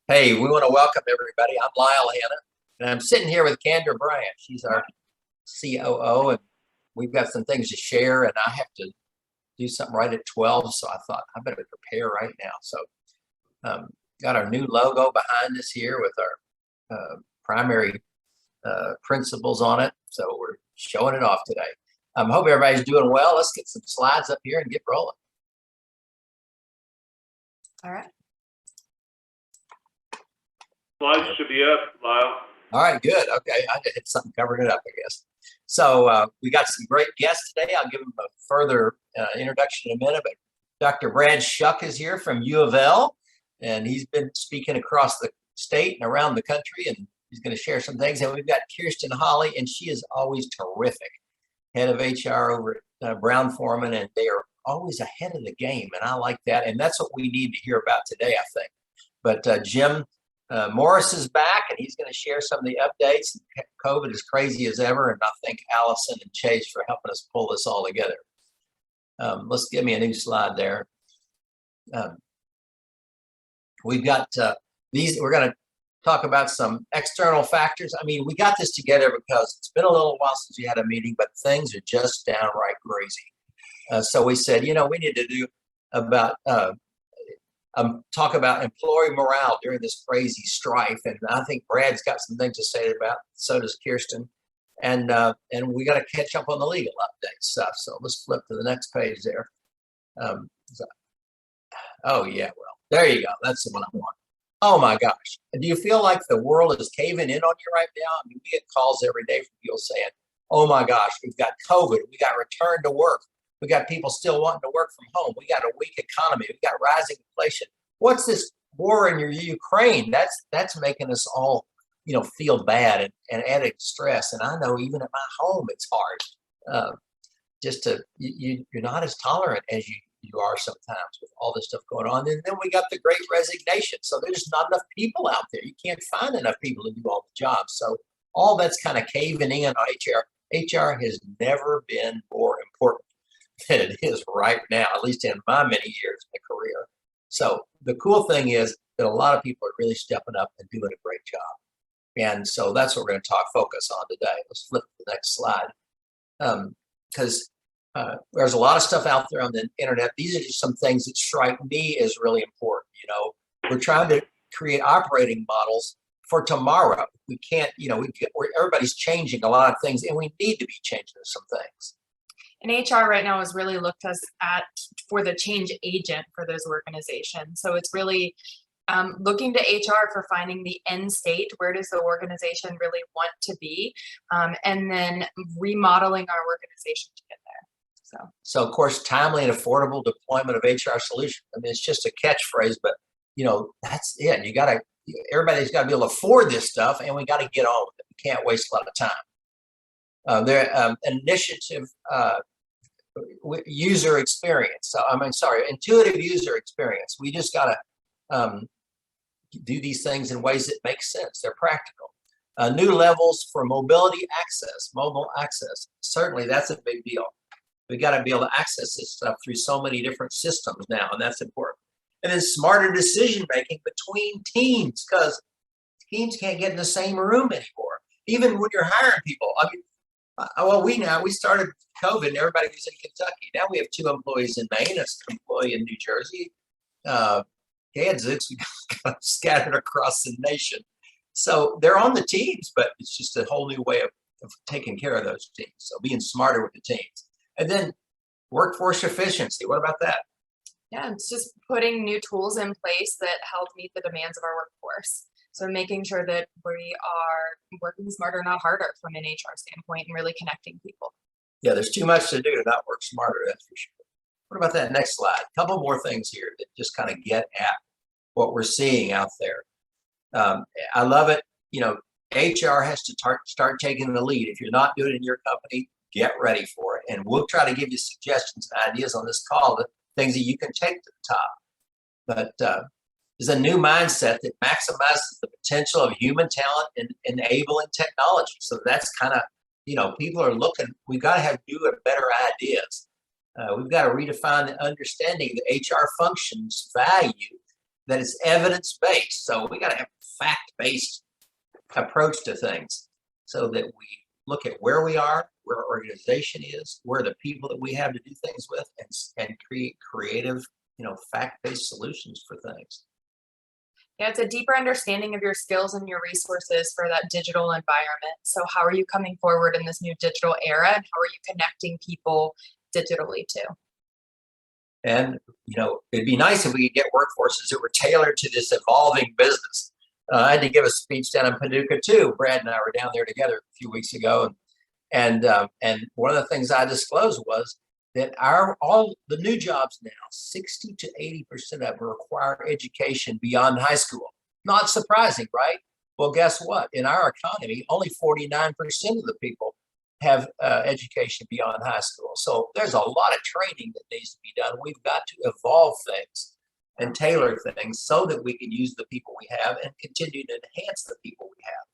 Hey, we want to welcome everybody. I'm Lyle Hanna, and I'm sitting here with Caregiver Bias. She's our COO, and we've got some things to share, and I have to do something right at 12, so I thought I better prepare right now. So got our new logo behind us here with our primary principles on it, so we're showing it off today. Hope everybody's doing well. Let's get some slides up here and get rolling. All right. Slides should be up, Lyle. All right, good. Okay, I had something covering it up, I guess. So we got some great guests today. I'll give them a further introduction in a minute, but Dr. Brad Shuck is here from U of L, and he's been speaking across the state and around the country, and he's going to share some things. And we've got Kirsten Hawley, and she is always terrific, head of HR over at Brown-Forman, and they are always ahead of the game, and I like that. And that's what we need to hear about today, I think. But Jim Morris is back, and he's going to share some of the updates. COVID is crazy as ever, and I thank Allison and Chase for helping us pull this all together. Let's give me a new slide there. We've got these. We're going to talk about some external factors. I mean, we got this together because it's been a little while since we had a meeting, but things are just downright crazy. So we said, you know, we need to do about talk about employee morale during this crazy strife, and I think Brad's got some things to say about. So does Kirsten, and we got to catch up on the legal update stuff. So let's flip to the next page there. Oh yeah, well there you go. That's the one I want. Oh my gosh, do you feel like the world is caving in on you right now? I mean, we get calls every day from people saying, "Oh my gosh, we've got COVID, we got return to work." We got people still wanting to work from home. We got a weak economy. We got rising inflation. What's this war in your Ukraine? That's making us all, you know, feel bad and added stress. And I know even at my home, it's hard. You're not as tolerant as you are sometimes with all this stuff going on. And then we got the Great Resignation. So there's just not enough people out there. You can't find enough people to do all the jobs. So all that's kind of caving in on HR. HR has never been more important than it is right now, at least in my many years in a career. So the cool thing is that a lot of people are really stepping up and doing a great job. And so that's what we're going to focus on today. Let's flip to the next slide. Because there's a lot of stuff out there on the internet. These are just some things that strike me as really important. You know, we're trying to create operating models for tomorrow. We can't, you know, everybody's changing a lot of things, and we need to be changing some things. And HR right now is really looked at for the change agent for those organizations. So it's really looking to HR for finding the end state. Where does the organization really want to be? And then remodeling our organization to get there. So of course, timely and affordable deployment of HR solutions. I mean, it's just a catchphrase, but you know, that's it. Everybody's got to be able to afford this stuff, and we got to get on with it. We can't waste a lot of time. Initiative user experience. Intuitive user experience. We just got to do these things in ways that make sense. They're practical. New levels for mobility access, mobile access. Certainly, that's a big deal. We got to be able to access this stuff through so many different systems now, and that's important. And then smarter decision making between teams, because teams can't get in the same room anymore. Even when you're hiring people. I mean, we started COVID and everybody was in Kentucky. Now we have 2 employees in Maine, an employee in New Jersey. Kansas, we got scattered across the nation. So they're on the teams, but it's just a whole new way of taking care of those teams. So being smarter with the teams. And then workforce efficiency. What about that? Yeah, it's just putting new tools in place that help meet the demands of our workforce. So making sure that we are working smarter, not harder from an HR standpoint, and really connecting people. Yeah, there's too much to do to not work smarter, that's for sure. What about that next slide? A couple more things here that just kind of get at what we're seeing out there. I love it. You know, HR has to start taking the lead. If you're not doing it in your company, get ready for it. And we'll try to give you suggestions and ideas on this call, the things that you can take to the top. But is a new mindset that maximizes the potential of human talent and enabling technology. So that's kind of, you know, people are looking, we've got to have new and better ideas. We've got to redefine the understanding that HR functions value that it's evidence-based. So we got to have a fact-based approach to things so that we look at where we are, where our organization is, where the people that we have to do things with, and create creative, fact-based solutions for things. Yeah, it's a deeper understanding of your skills and your resources for that digital environment. So how are you coming forward in this new digital era, and how are you connecting people digitally too? And, it'd be nice if we could get workforces that were tailored to this evolving business. I had to give a speech down in Paducah too. Brad and I were down there together a few weeks ago. And one of the things I disclosed was that all the new jobs now, 60 to 80% of them require education beyond high school. Not surprising, right? Well, guess what? In our economy, only 49% of the people have education beyond high school. So there's a lot of training that needs to be done. We've got to evolve things and tailor things so that we can use the people we have and continue to enhance the people we have.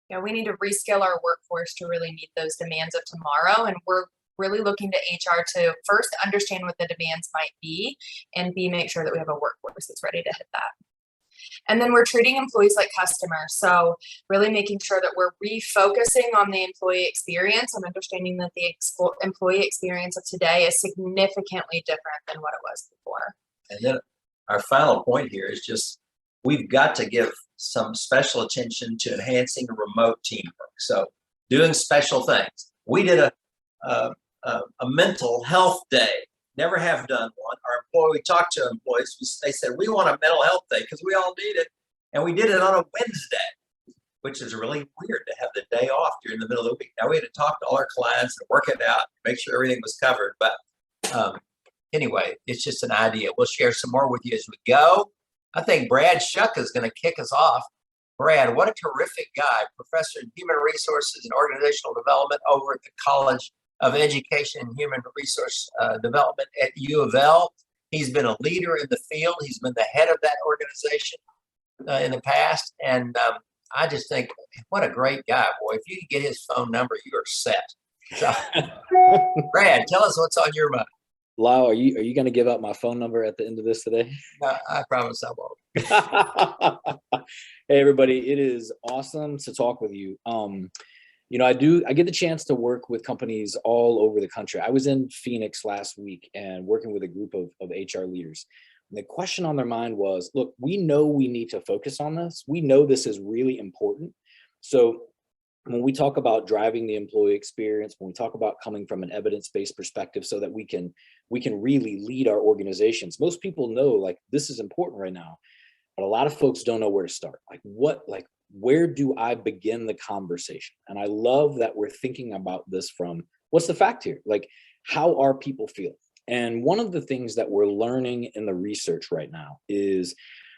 Yeah, we need to reskill our workforce to really meet those demands of tomorrow. And we're really looking to HR to first understand what the demands might be, and B, make sure that we have a workforce that's ready to hit that. And then we're treating employees like customers. So really making sure that we're refocusing on the employee experience and understanding that the employee experience of today is significantly different than what it was before. And then our final point here is just, we've got to give some special attention to enhancing remote teamwork. So doing special things. We did a mental health day. Never have done one. We talked to employees. They said, we want a mental health day because we all need it. And we did it on a Wednesday, which is really weird to have the day off during the middle of the week. Now we had to talk to all our clients and work it out, make sure everything was covered. But anyway, it's just an idea. We'll share some more with you as we go. I think Brad Shuck is going to kick us off. Brad, what a terrific guy, professor in human resources and organizational development over at the College of Education and Human Resource Development at U of L. He's been a leader in the field. He's been the head of that organization in the past. And I just think, what a great guy, boy. If you can get his phone number, you are set. So, Brad, tell us what's on your mind. Lyle, are you going to give out my phone number at the end of this today? I promise I won't. Hey, everybody. It is awesome to talk with you. I get the chance to work with companies all over the country. I was in Phoenix last week and working with a group of HR leaders. And the question on their mind was, look, we know we need to focus on this. We know this is really important. So when we talk about driving the employee experience, when we talk about coming from an evidence-based perspective so that we can really lead our organizations, most people know like this is important right now, but a lot of folks don't know where to start. Where do I begin the conversation? And I love that we're thinking about this from what's the fact here? Like, how are people feeling? And one of the things that we're learning in the research right now is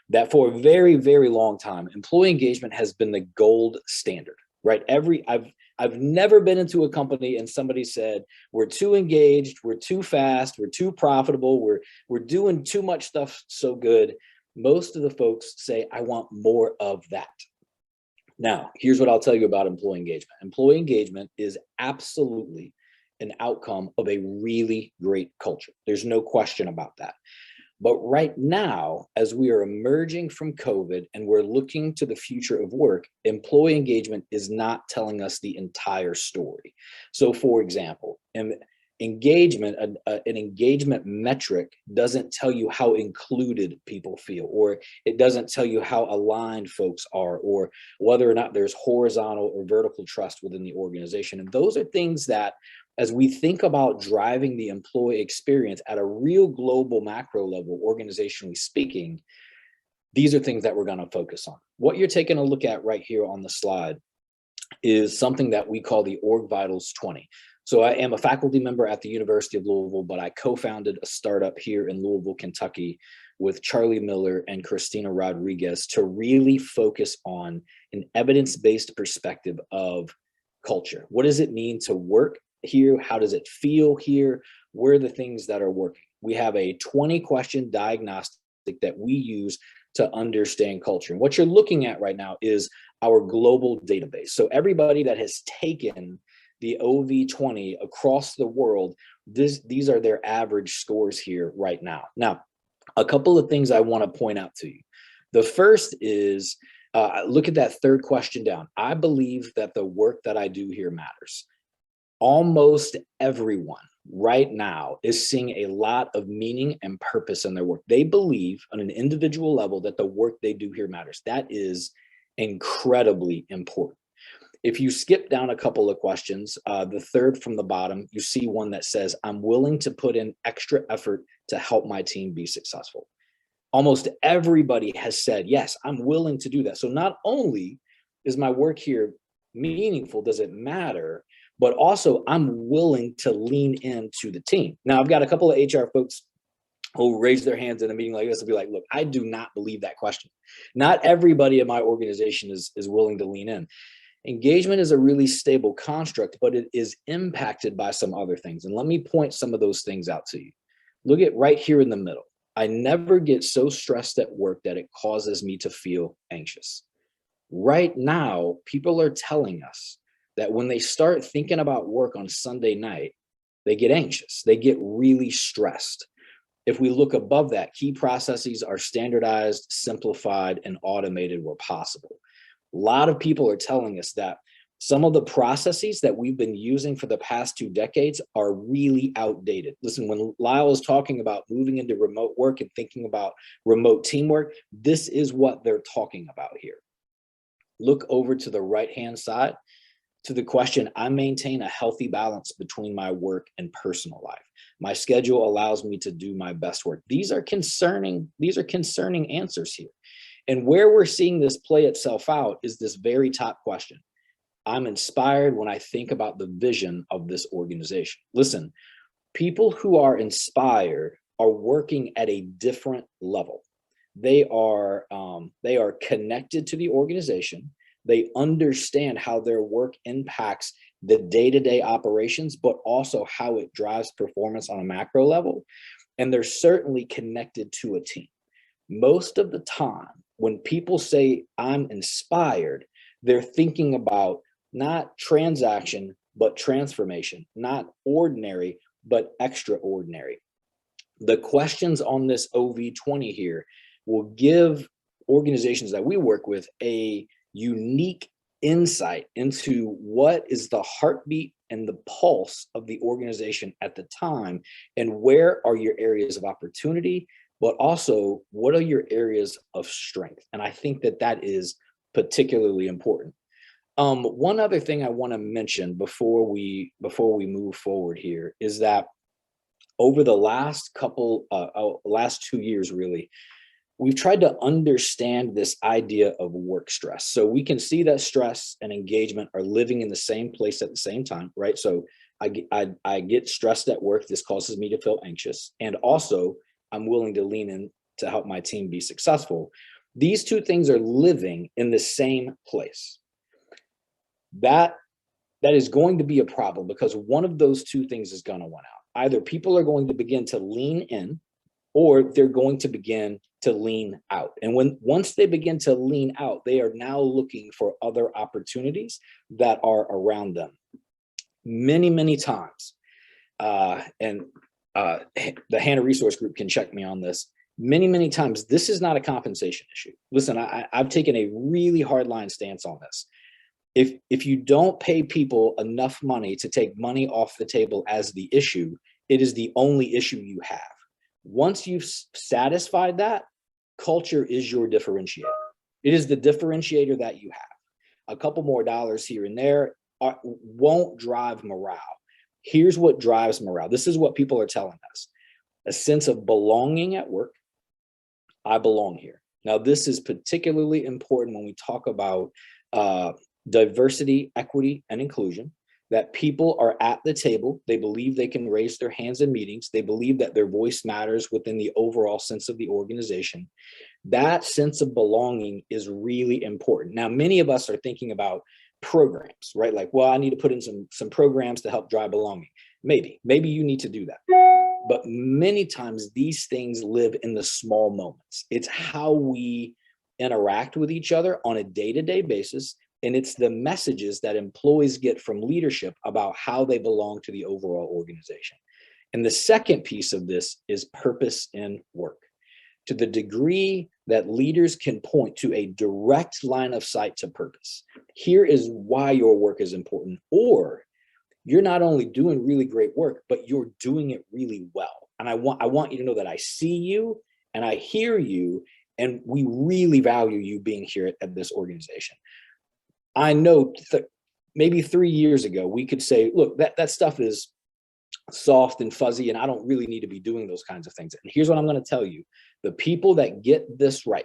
that for a very, very long time, employee engagement has been the gold standard, right? I've never been into a company and somebody said, we're too engaged, we're too fast, we're too profitable, we're doing too much stuff so good. Most of the folks say, I want more of that. Now, here's what I'll tell you about employee engagement. Employee engagement is absolutely an outcome of a really great culture. There's no question about that. But right now, as we are emerging from COVID and we're looking to the future of work, employee engagement is not telling us the entire story. So for example, an engagement metric doesn't tell you how included people feel, or it doesn't tell you how aligned folks are, or whether or not there's horizontal or vertical trust within the organization. And those are things that, as we think about driving the employee experience at a real global macro level, organizationally speaking, these are things that we're going to focus on. What you're taking a look at right here on the slide is something that we call the Org Vitals 20. So I am a faculty member at the University of Louisville, but I co-founded a startup here in Louisville, Kentucky with Charlie Miller and Christina Rodriguez to really focus on an evidence-based perspective of culture. What does it mean to work here? How does it feel here? Where are the things that are working? We have a 20-question diagnostic that we use to understand culture. And what you're looking at right now is our global database. So everybody that has taken the OV20 across the world, these are their average scores here right now. Now, a couple of things I want to point out to you. The first is, look at that third question down. I believe that the work that I do here matters. Almost everyone right now is seeing a lot of meaning and purpose in their work. They believe on an individual level that the work they do here matters. That is incredibly important. If you skip down a couple of questions, the third from the bottom, you see one that says, I'm willing to put in extra effort to help my team be successful. Almost everybody has said, yes, I'm willing to do that. So not only is my work here meaningful, does it matter, but also I'm willing to lean into the team. Now, I've got a couple of HR folks who raise their hands in a meeting like this and be like, look, I do not believe that question. Not everybody in my organization is willing to lean in. Engagement is a really stable construct, but it is impacted by some other things. And let me point some of those things out to you. Look at right here in the middle. I never get so stressed at work that it causes me to feel anxious. Right now, people are telling us that when they start thinking about work on Sunday night, they get anxious. They get really stressed. If we look above that, key processes are standardized, simplified, and automated where possible. A lot of people are telling us that some of the processes that we've been using for the past 2 decades are really outdated. Listen, when Lyle is talking about moving into remote work and thinking about remote teamwork, this is what they're talking about here. Look over to the right-hand side to the question, I maintain a healthy balance between my work and personal life. My schedule allows me to do my best work. These are concerning answers here. And where we're seeing this play itself out is this very top question. I'm inspired when I think about the vision of this organization. Listen, people who are inspired are working at a different level. They are connected to the organization. They understand how their work impacts the day-to-day operations, but also how it drives performance on a macro level. And they're certainly connected to a team. Most of the time, when people say I'm inspired, they're thinking about not transaction, but transformation, not ordinary, but extraordinary. The questions on this OV20 here will give organizations that we work with a unique insight into what is the heartbeat and the pulse of the organization at the time, and where are your areas of opportunity, but also what are your areas of strength. And I think that that is particularly important. One other thing I want to mention before we move forward here is that over the last 2 years, really, we've tried to understand this idea of work stress. So we can see that stress and engagement are living in the same place at the same time, right? So I get stressed at work. This causes me to feel anxious. And also, I'm willing to lean in to help my team be successful. These two things are living in the same place. That is going to be a problem because one of those two things is going to win out. Either people are going to begin to lean in, or they're going to begin to lean out. And once they begin to lean out, they are now looking for other opportunities that are around them. Many, many times, and the Hanna Resource Group can check me on this. Many, many times, this is not a compensation issue. Listen, I've taken a really hard line stance on this. If you don't pay people enough money to take money off the table as the issue, it is the only issue you have. Once you've satisfied that, culture is your differentiator. It is the differentiator that you have. A couple more dollars here and there won't drive morale. Here's what drives morale. This is what people are telling us. A sense of belonging at work. I belong here. Now, this is particularly important when we talk about diversity, equity, and inclusion, that people are at the table. They believe they can raise their hands in meetings. They believe that their voice matters within the overall sense of the organization. That sense of belonging is really important. Now, many of us are thinking about programs, right? Like, well, I need to put in some programs to help drive belonging. Maybe you need to do that. But many times these things live in the small moments. It's how we interact with each other on a day-to-day basis. And it's the messages that employees get from leadership about how they belong to the overall organization. And the second piece of this is purpose in work. To the degree that leaders can point to a direct line of sight to purpose. Here is why your work is important, or you're not only doing really great work, but you're doing it really well. And I want you to know that I see you and I hear you, and we really value you being here at this organization. I know maybe 3 years ago, we could say, look, that stuff is soft and fuzzy, and I don't really need to be doing those kinds of things. And here's what I'm going to tell you. The people that get this right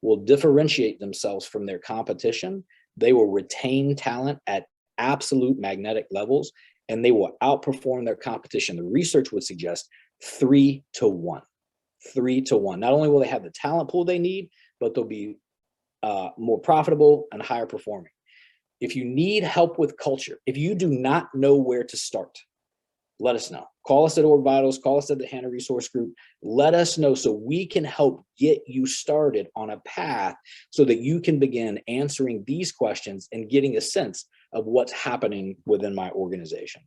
will differentiate themselves from their competition. They will retain talent at absolute magnetic levels, and they will outperform their competition. The research would suggest 3 to 1. 3 to 1. Not only will they have the talent pool they need, but they'll be more profitable and higher performing. If you need help with culture, if you do not know where to start, let us know. Call us at Org Vitals, call us at the Hanna Resource Group. Let us know so we can help get you started on a path so that you can begin answering these questions and getting a sense of what's happening within my organization.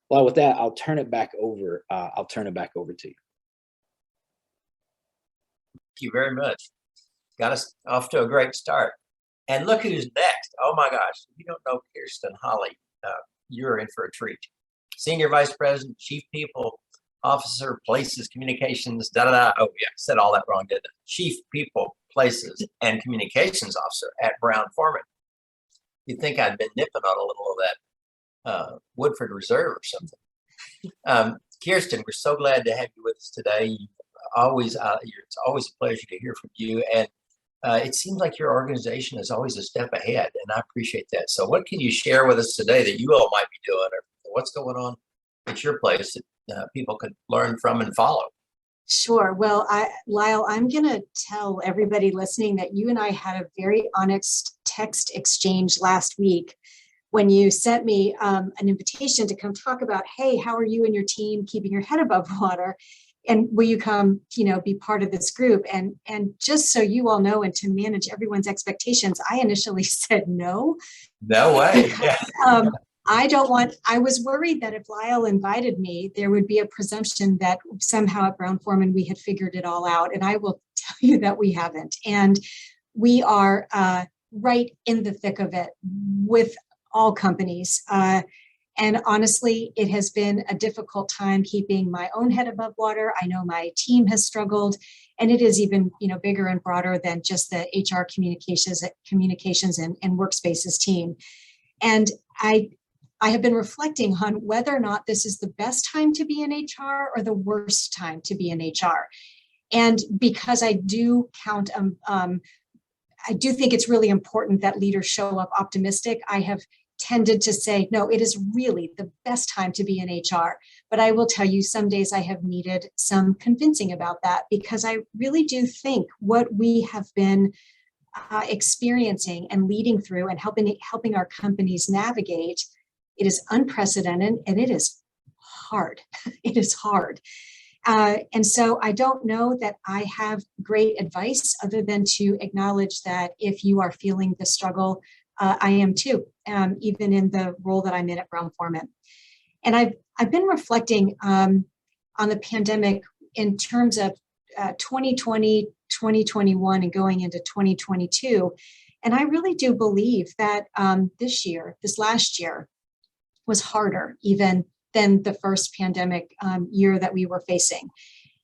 Well, with that, I'll turn it back over to you. Thank you very much. Got us off to a great start. And look who's next. Oh my gosh. If you don't know Kirsten Hawley, you're in for a treat. Senior Vice President, Chief People Officer, Places, Communications, Oh yeah, I said all that wrong, didn't I? Chief People, Places, and Communications Officer at Brown-Forman. You'd think I'd been nipping on a little of that Woodford Reserve or something. Kirsten, we're so glad to have you with us today. It's always a pleasure to hear from you. And it seems like your organization is always a step ahead, and I appreciate that. So what can you share with us today that you all might be doing, or what's going on at your place that people could learn from and follow? Sure. Well, Lyle, I'm going to tell everybody listening that you and I had a very honest text exchange last week when you sent me an invitation to come talk about, hey, how are you and your team keeping your head above water? And will you come, be part of this group? And just so you all know, and to manage everyone's expectations, I initially said no. No way. Because, I was worried that if Lyle invited me, there would be a presumption that somehow at Brown-Forman we had figured it all out. And I will tell you that we haven't. And we are right in the thick of it with all companies. And honestly, it has been a difficult time keeping my own head above water. I know my team has struggled, and it is even, bigger and broader than just the HR communications and workspaces team. And I have been reflecting on whether or not this is the best time to be in HR or the worst time to be in HR. And because I do count, I do think it's really important that leaders show up optimistic. I have tended to say, no, it is really the best time to be in HR. But I will tell you, some days I have needed some convincing about that, because I really do think what we have been experiencing and leading through and helping our companies navigate, it is unprecedented and it is hard. It is hard. And so I don't know that I have great advice other than to acknowledge that if you are feeling the struggle, I am too, even in the role that I'm in at Brown-Forman. And I've been reflecting on the pandemic in terms of 2020, 2021, and going into 2022. And I really do believe that this last year was harder even than the first pandemic year that we were facing.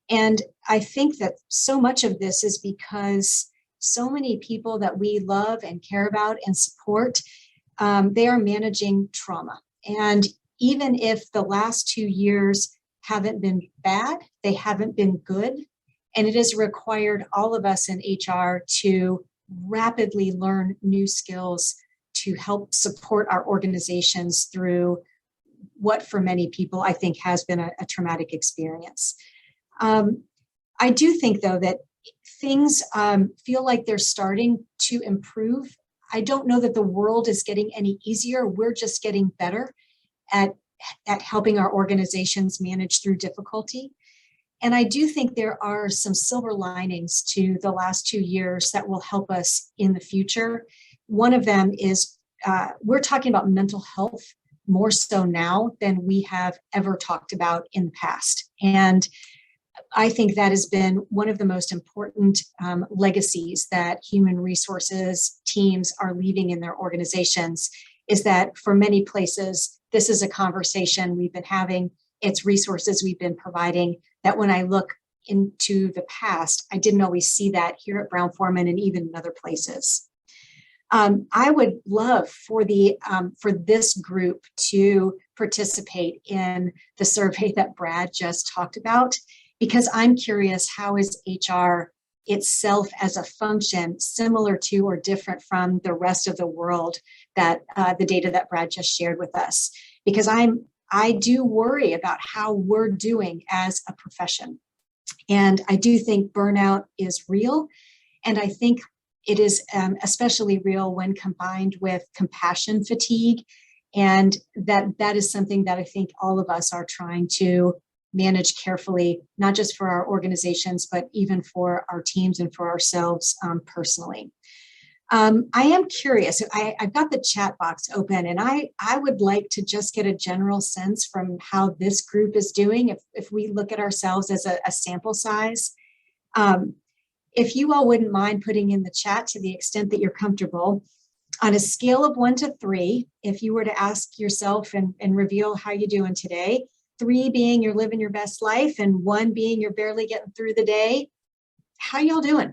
And I think that so much of this is because so many people that we love and care about and support, they are managing trauma. And even if the last 2 years haven't been bad, they haven't been good. And it has required all of us in HR to rapidly learn new skills to help support our organizations through what for many people I think has been a traumatic experience. I do think, though, that things feel like they're starting to improve. I don't know that the world is getting any easier. We're just getting better at helping our organizations manage through difficulty. And I do think there are some silver linings to the last 2 years that will help us in the future. One of them is we're talking about mental health more so now than we have ever talked about in the past. And I think that has been one of the most important legacies that human resources teams are leaving in their organizations, is that for many places, this is a conversation we've been having, it's resources we've been providing, that when I look into the past, I didn't always see that here at Brown-Forman and even in other places. I would love for this group to participate in the survey that Brad just talked about, because I'm curious, how is HR itself as a function similar to or different from the rest of the world, that the data that Brad just shared with us? Because I do worry about how we're doing as a profession. And I do think burnout is real. And I think it is especially real when combined with compassion fatigue. And that is something that I think all of us are trying to manage carefully, not just for our organizations, but even for our teams and for ourselves personally. I am curious. I've got the chat box open, and I would like to just get a general sense from how this group is doing, if we look at ourselves as a sample size. If you all wouldn't mind putting in the chat, to the extent that you're comfortable, on a scale of 1 to 3, if you were to ask yourself and reveal how you're doing today, 3 being you're living your best life and 1 being you're barely getting through the day, how y'all doing?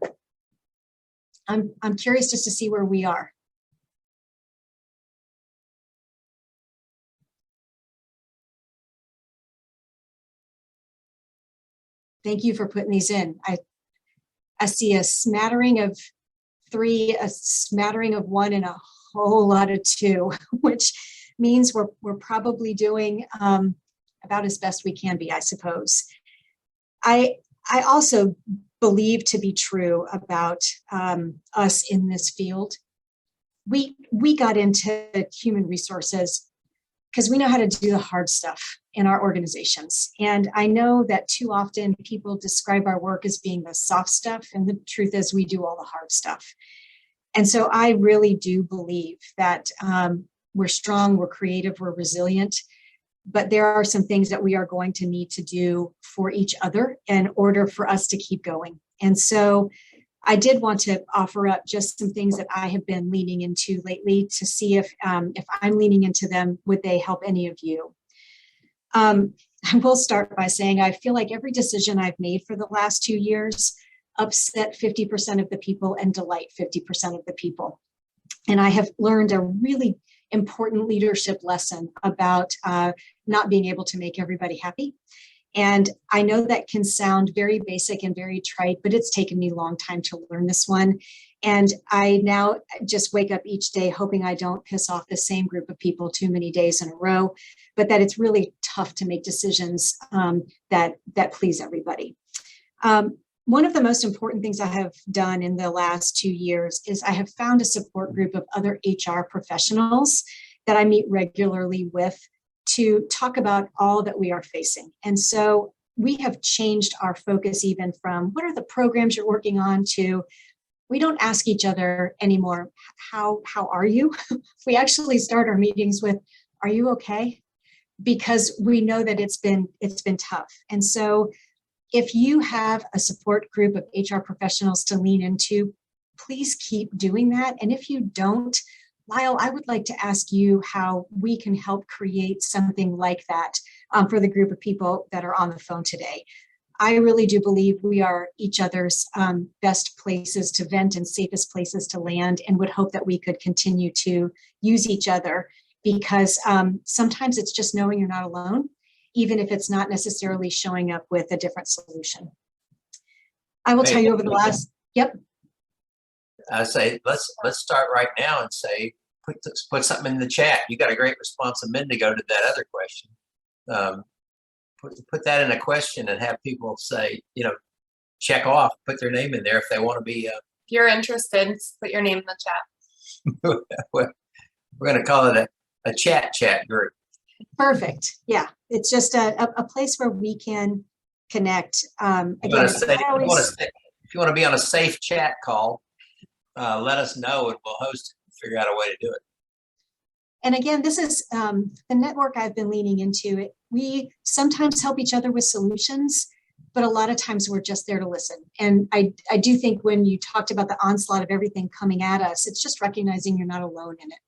I'm curious just to see where we are. Thank you for putting these in. I see a smattering of 3, a smattering of 1, and a whole lot of 2, which means we're probably doing about as best we can be, I suppose. I also believe to be true about us in this field. We got into human resources because we know how to do the hard stuff in our organizations. And I know that too often people describe our work as being the soft stuff, and the truth is we do all the hard stuff. And so I really do believe that we're strong, we're creative, we're resilient, but there are some things that we are going to need to do for each other in order for us to keep going. And so I did want to offer up just some things that I have been leaning into lately to see if I'm leaning into them, would they help any of you? I will start by saying I feel like every decision I've made for the last 2 years upset 50% of the people and delight 50% of the people. And I have learned a really important leadership lesson about not being able to make everybody happy. And I know that can sound very basic and very trite, but it's taken me a long time to learn this one. And I now just wake up each day hoping I don't piss off the same group of people too many days in a row, but that it's really tough to make decisions that please everybody. One of the most important things I have done in the last 2 years is I have found a support group of other HR professionals that I meet regularly with to talk about all that we are facing. And so we have changed our focus even from what are the programs you're working on to, we don't ask each other anymore, how are you? We actually start our meetings with, are you okay? Because we know that it's been tough. And so if you have a support group of HR professionals to lean into, please keep doing that. And if you don't, Lyle, I would like to ask you how we can help create something like that for the group of people that are on the phone today. I really do believe we are each other's best places to vent and safest places to land, and would hope that we could continue to use each other, because sometimes it's just knowing you're not alone, even if it's not necessarily showing up with a different solution. I will tell you over the last, yep. I say, let's start right now and say, put something in the chat. You got a great response a minute ago to that other question. Put that in a question and have people say, check off, put their name in there if they want to be. If you're interested, put your name in the chat. We're going to call it a chat group. Perfect. Yeah, it's just a place where we can connect. Again, if you want to be on a safe chat call, let us know and we'll host it and figure out a way to do it. And again, this is the network I've been leaning into. We sometimes help each other with solutions, but a lot of times we're just there to listen. And I do think when you talked about the onslaught of everything coming at us, it's just recognizing you're not alone in it.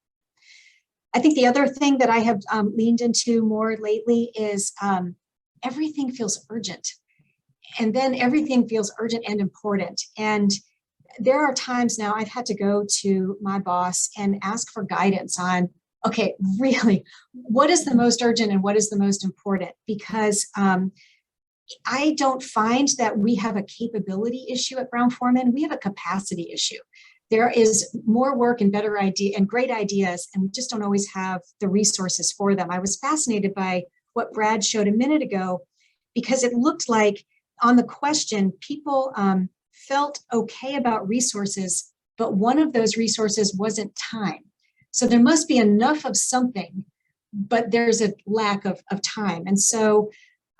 I think the other thing that I have leaned into more lately is everything feels urgent. And then everything feels urgent and important. And there are times now I've had to go to my boss and ask for guidance on, okay, really, what is the most urgent and what is the most important? Because I don't find that we have a capability issue at Brown-Forman. We have a capacity issue. There is more work and better idea and great ideas, and we just don't always have the resources for them. I was fascinated by what Brad showed a minute ago, because it looked like on the question, people felt okay about resources, but one of those resources wasn't time. So there must be enough of something, but there's a lack of time. And so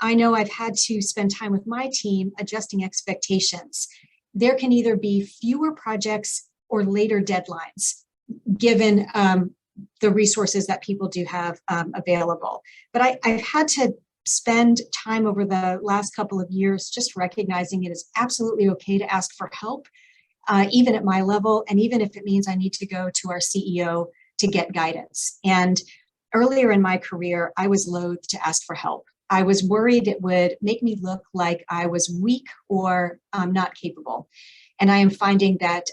I know I've had to spend time with my team adjusting expectations. There can either be fewer projects or later deadlines, given the resources that people do have available. But I've had to spend time over the last couple of years just recognizing it is absolutely okay to ask for help, even at my level, and even if it means I need to go to our CEO to get guidance. And earlier in my career, I was loath to ask for help. I was worried it would make me look like I was weak or not capable. And I am finding that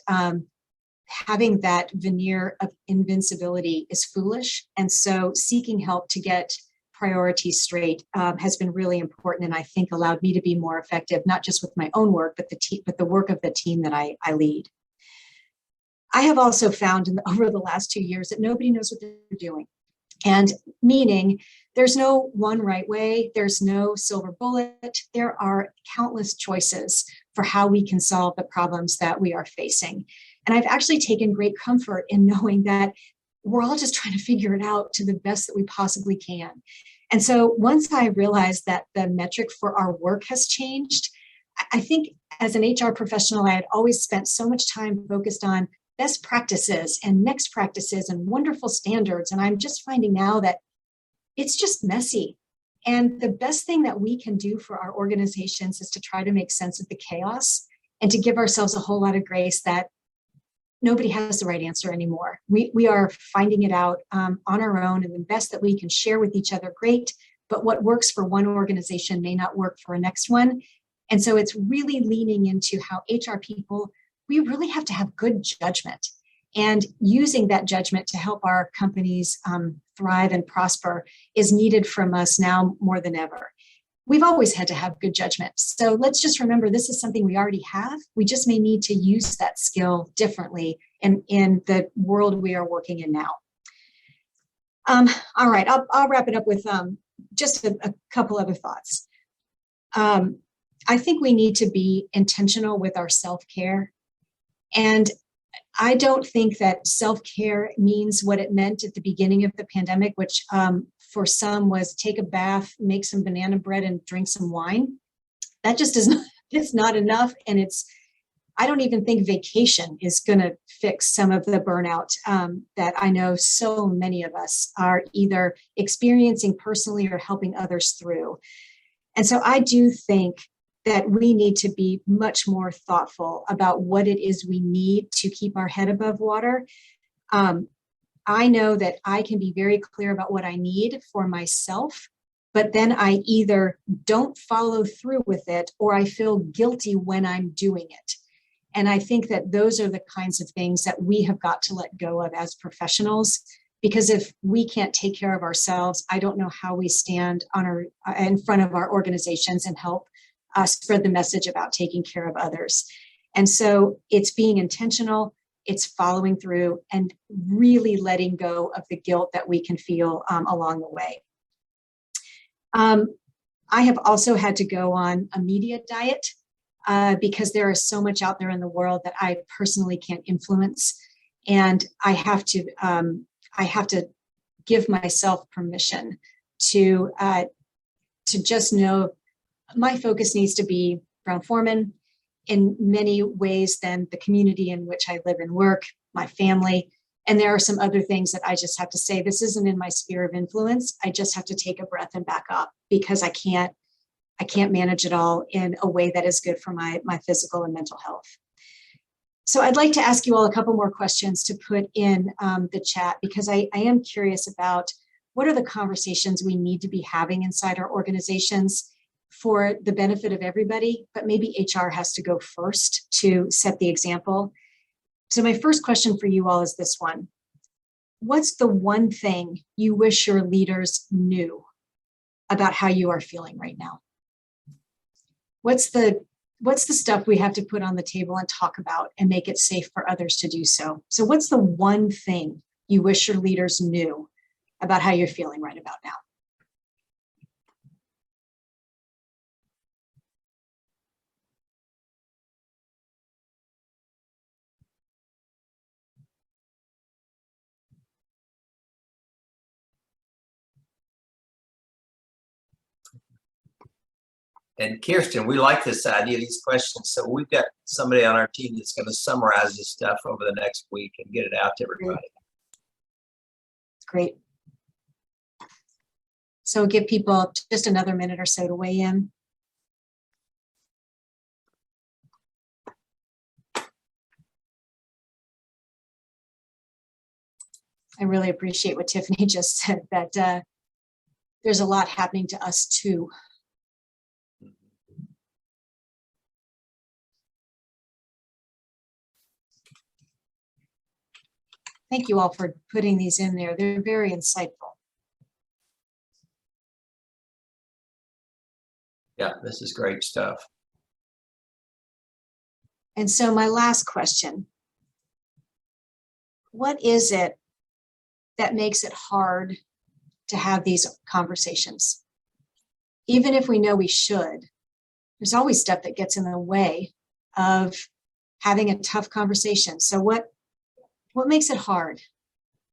having that veneer of invincibility is foolish. And so seeking help to get priorities straight has been really important, and I think allowed me to be more effective, not just with my own work, but the work of the team that I lead. I have also found over the last 2 years that nobody knows what they're doing. And meaning there's no one right way, there's no silver bullet. There are countless choices for how we can solve the problems that we are facing. And I've actually taken great comfort in knowing that we're all just trying to figure it out to the best that we possibly can. And so once I realized that the metric for our work has changed, I think as an HR professional, I had always spent so much time focused on best practices and next practices and wonderful standards. And I'm just finding now that it's just messy. And the best thing that we can do for our organizations is to try to make sense of the chaos and to give ourselves a whole lot of grace that nobody has the right answer anymore. We are finding it out on our own, and the best that we can share with each other, great, but what works for one organization may not work for a next one. And so it's really leaning into how HR people, we really have to have good judgment, and using that judgment to help our companies thrive and prosper is needed from us now more than ever. We've always had to have good judgment. So let's just remember this is something we already have. We just may need to use that skill differently in the world we are working in now. All right, I'll wrap it up with just a couple other thoughts. I think we need to be intentional with our self-care. And I don't think that self-care means what it meant at the beginning of the pandemic, which for some was take a bath, make some banana bread, and drink some wine. That just is not, it's not enough. And I don't even think vacation is going to fix some of the burnout that I know so many of us are either experiencing personally or helping others through. And so I do think that we need to be much more thoughtful about what it is we need to keep our head above water. I know that I can be very clear about what I need for myself, but then I either don't follow through with it or I feel guilty when I'm doing it. And I think that those are the kinds of things that we have got to let go of as professionals, because if we can't take care of ourselves, I don't know how we stand in front of our organizations and help spread the message about taking care of others. And so it's being intentional, it's following through, and really letting go of the guilt that we can feel along the way. I have also had to go on a media diet because there is so much out there in the world that I personally can't influence. And I have to give myself permission to just know my focus needs to be Brown-Forman in many ways than the community in which I live and work, my family. And there are some other things that I just have to say, this isn't in my sphere of influence. I just have to take a breath and back up because I can't I can't manage it all in a way that is good for my physical and mental health. So I'd like to ask you all a couple more questions to put in the chat, because I am curious about what are the conversations we need to be having inside our organizations for the benefit of everybody, but maybe HR has to go first to set the example. So my first question for you all is this one. What's the one thing you wish your leaders knew about how you are feeling right now? What's the stuff we have to put on the table and talk about and make it safe for others to do so? So what's the one thing you wish your leaders knew about how you're feeling right about now? And Kirsten, we like this idea, these questions. So we've got somebody on our team that's going to summarize this stuff over the next week and get it out to everybody. Great. So give people just another minute or so to weigh in. I really appreciate what Tiffany just said, that there's a lot happening to us too. Thank you all for putting these in there. They're very insightful. Yeah, this is great stuff. And so my last question, what is it that makes it hard to have these conversations? Even if we know we should, there's always stuff that gets in the way of having a tough conversation. So what makes it hard?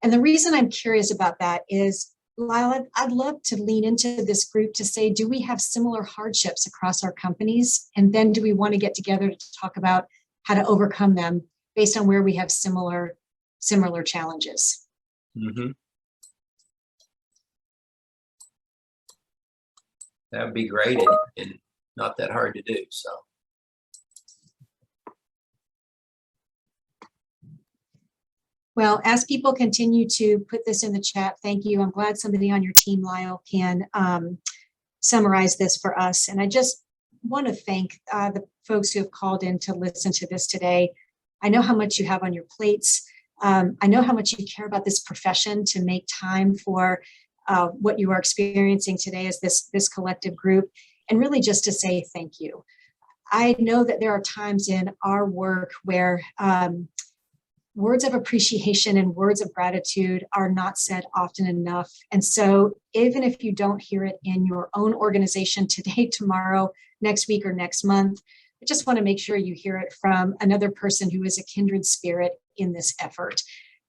And the reason I'm curious about that is, Lyle, I'd love to lean into this group to say, do we have similar hardships across our companies? And then do we want to get together to talk about how to overcome them based on where we have similar challenges? Mm-hmm. That would be great and not that hard to do. So. Well, as people continue to put this in the chat, thank you. I'm glad somebody on your team, Lyle, can summarize this for us. And I just want to thank the folks who have called in to listen to this today. I know how much you have on your plates. I know how much you care about this profession to make time for what you are experiencing today as this collective group, and really just to say thank you. I know that there are times in our work where words of appreciation and words of gratitude are not said often enough. And so even if you don't hear it in your own organization today, tomorrow, next week, or next month, I just want to make sure you hear it from another person who is a kindred spirit in this effort.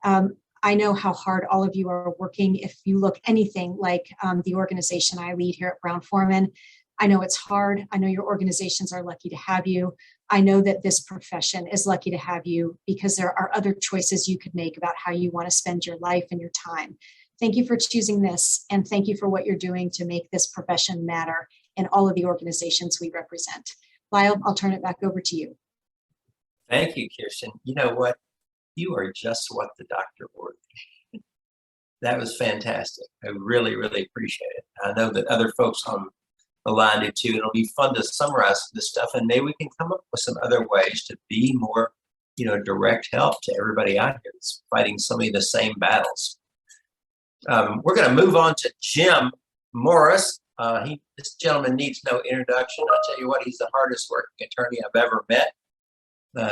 I know how hard all of you are working. If you look anything like the organization I lead here at Brown-Forman, I know it's hard. I know your organizations are lucky to have you. I know that this profession is lucky to have you because there are other choices you could make about how you want to spend your life and your time. Thank you for choosing this, and thank you for what you're doing to make this profession matter in all of the organizations we represent. Lyle, I'll turn it back over to you. Thank you, Kirsten. You know what? You are just what the doctor ordered. That was fantastic. I really, really appreciate it. I know that other folks on the line do too. It'll be fun to summarize this stuff, and maybe we can come up with some other ways to be more, direct help to everybody out here that's fighting so many of the same battles. We're going to move on to Jim Morris. This gentleman needs no introduction. I tell you what, he's the hardest working attorney I've ever met.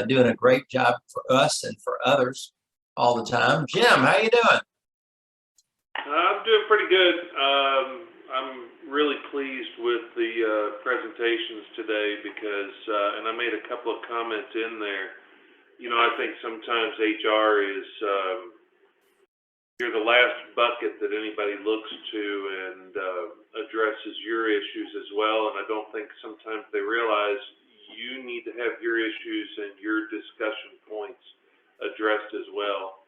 Doing a great job for us and for others all the time. Jim, how you doing? I'm doing pretty good. I'm really pleased with the presentations today because, and I made a couple of comments in there. I think sometimes HR is, you're the last bucket that anybody looks to and addresses your issues as well. And I don't think sometimes they realize you need to have your issues and your discussion points addressed as well.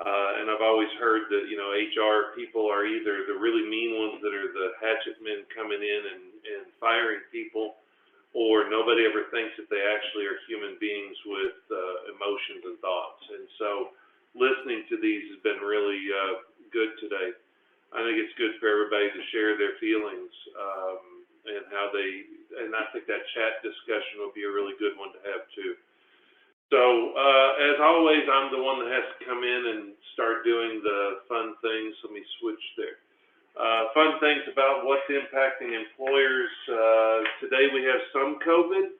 And I've always heard that, you know, HR people are either the really mean ones that are the hatchet men coming in and firing people, or nobody ever thinks that they actually are human beings with emotions and thoughts. And so listening to these has been really good today. I think it's good for everybody to share their feelings and how and I think that chat discussion will be a really good one to have too. So, as always, I'm the one that has to come in and start doing the fun things. Let me switch there. Fun things about what's impacting employers. Today we have some COVID.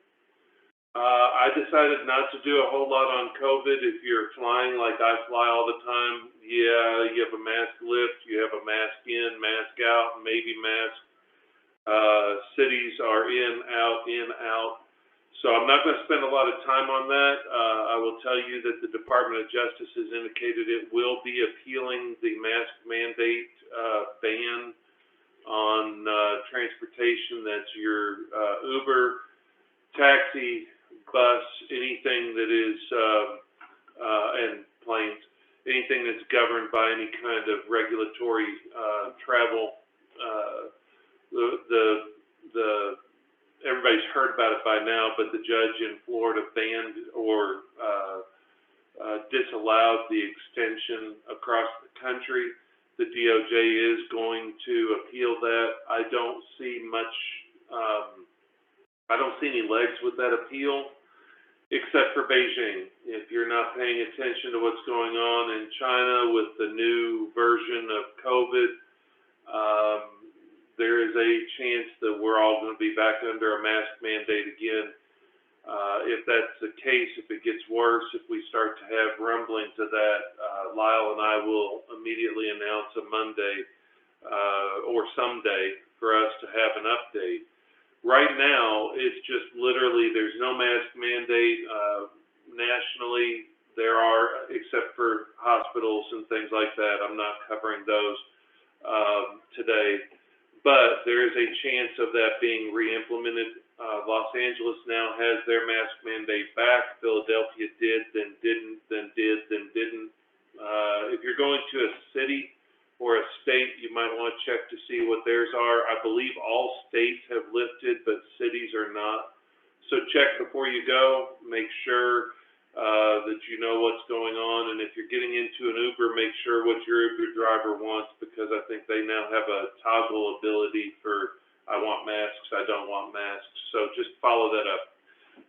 I decided not to do a whole lot on COVID. If you're flying like I fly all the time, yeah, you have a mask lift, you have a mask in, mask out, maybe mask. Cities are in, out. So I'm not going to spend a lot of time on that. I will tell you that the Department of Justice has indicated it will be appealing the mask mandate ban on transportation. That's your Uber, taxi, bus, anything that is, and planes, anything that's governed by any kind of regulatory travel. Everybody's heard about it by now, but the judge in Florida banned or disallowed the extension across the country. The DOJ is going to appeal that. I don't see any legs with that appeal, except for Beijing. If you're not paying attention to what's going on in China with the new version of COVID, there is a chance that we're all going to be back under a mask mandate again. If that's the case, if it gets worse, if we start to have rumblings of that, Lyle and I will immediately announce a Monday or someday for us to have an update. Right now, it's just literally there's no mask mandate nationally. There are, except for hospitals and things like that. I'm not covering those today. But there is a chance of that being re-implemented. Los Angeles now has their mask mandate back. Philadelphia did, then didn't, then did, then didn't. If you're going to a city or a state, you might want to check to see what theirs are. I believe all states have lifted, but cities are not. So check before you go. Make sure that you know what's going on. And if you're getting into an Uber, make sure what your Uber driver wants, because I think they now have a toggle ability for I want masks, I don't want masks. So just follow that up.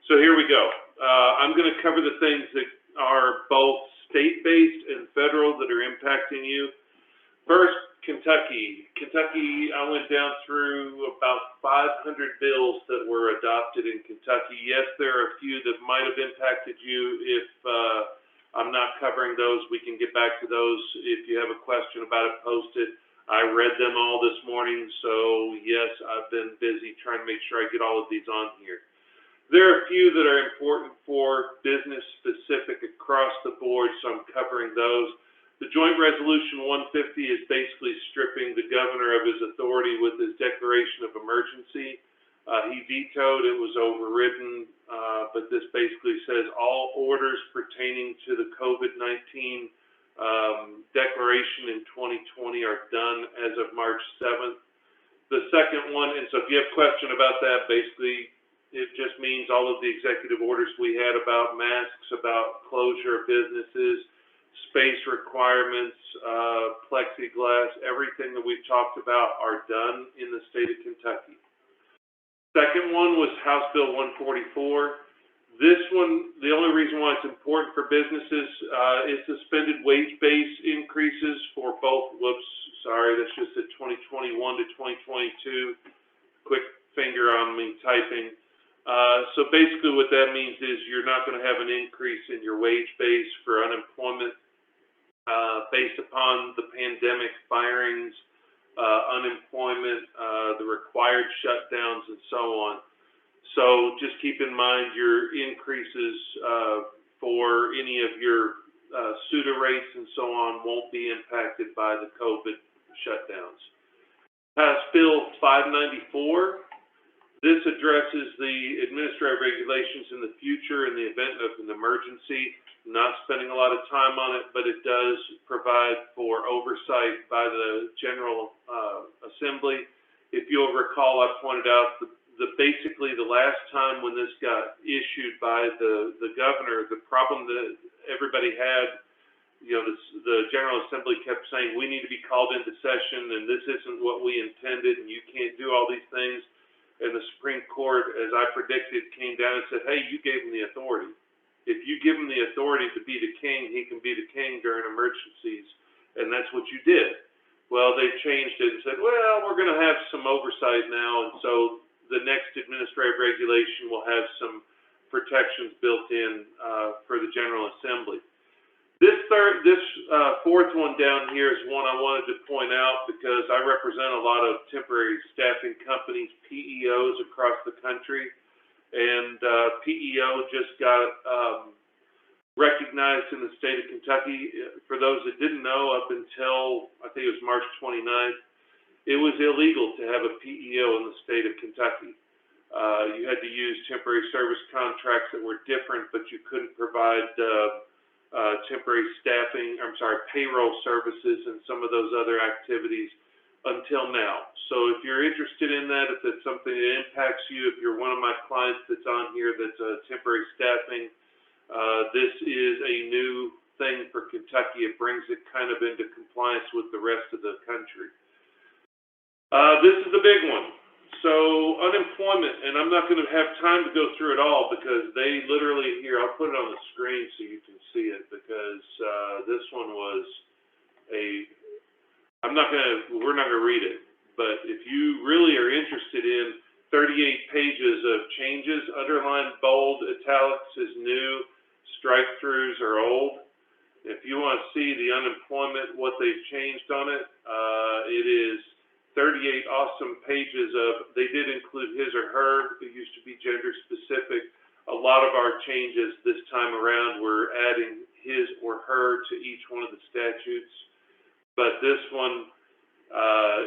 So here we go. I'm going to cover the things that are both state-based and federal that are impacting you. First, Kentucky. I went down through about 500 bills that were adopted in Kentucky. Yes, there are a few that might have impacted you. If I'm not covering those, we can get back to those. If you have a question about it, post it. I read them all this morning, so yes, I've been busy trying to make sure I get all of these on here. There are a few that are important for business specific across the board, so I'm covering those. The Joint Resolution 150 is basically stripping the governor of his authority with his declaration of emergency. He vetoed, it was overridden, but this basically says all orders pertaining to the COVID-19 declaration in 2020 are done as of March 7th. The second one, and so if you have a question about that, basically it just means all of the executive orders we had about masks, about closure of businesses, space requirements, plexiglass, everything that we've talked about are done in the state of Kentucky. Second one was House Bill 144. This one, the only reason why it's important for businesses is suspended wage base increases for both, that's just at 2021 to 2022. Quick finger on me typing. So basically what that means is you're not going to have an increase in your wage base for unemployment based upon the pandemic, firings, unemployment, the required shutdowns, and so on. So just keep in mind your increases for any of your SUTA rates and so on won't be impacted by the COVID shutdowns. House Bill 594. This addresses the administrative regulations in the future in the event of an emergency. not spending a lot of time on it, but it does provide for oversight by the General Assembly. If you'll recall, I pointed out basically the last time when this got issued by the governor, the problem that everybody had, you know, the General Assembly kept saying, we need to be called into session, and this isn't what we intended, and you can't do all these things. And the Supreme Court, as I predicted, came down and said, hey, you gave him the authority. If you give him the authority to be the king, he can be the king during emergencies, and that's what you did. Well, they changed it and said, well, we're going to have some oversight now, and so the next administrative regulation will have some protections built in for the General Assembly. This fourth one down here is one I wanted to point out because I represent a lot of temporary staffing companies, PEOs across the country, and PEO just got recognized in the state of Kentucky. For those that didn't know, up until I think it was March 29th, it was illegal to have a PEO in the state of Kentucky. You had to use temporary service contracts that were different, but you couldn't provide temporary payroll services and some of those other activities until now. So if you're interested in that, if it's something that impacts you, if you're one of my clients that's on here that's temporary staffing, this is a new thing for Kentucky. It brings it kind of into compliance with the rest of the country. This is the big one. So unemployment, and I'm not going to have time to go through it all because they literally, here, I'll put it on the screen so you can see it because this one was we're not going to read it, but if you really are interested in 38 pages of changes, underlined, bold, italics is new, strike-throughs are old. If you want to see the unemployment, what they've changed on it, it is 38 awesome pages of, they did include his or her, it used to be gender specific. A lot of our changes this time around, we're adding his or her to each one of the statutes. But this one,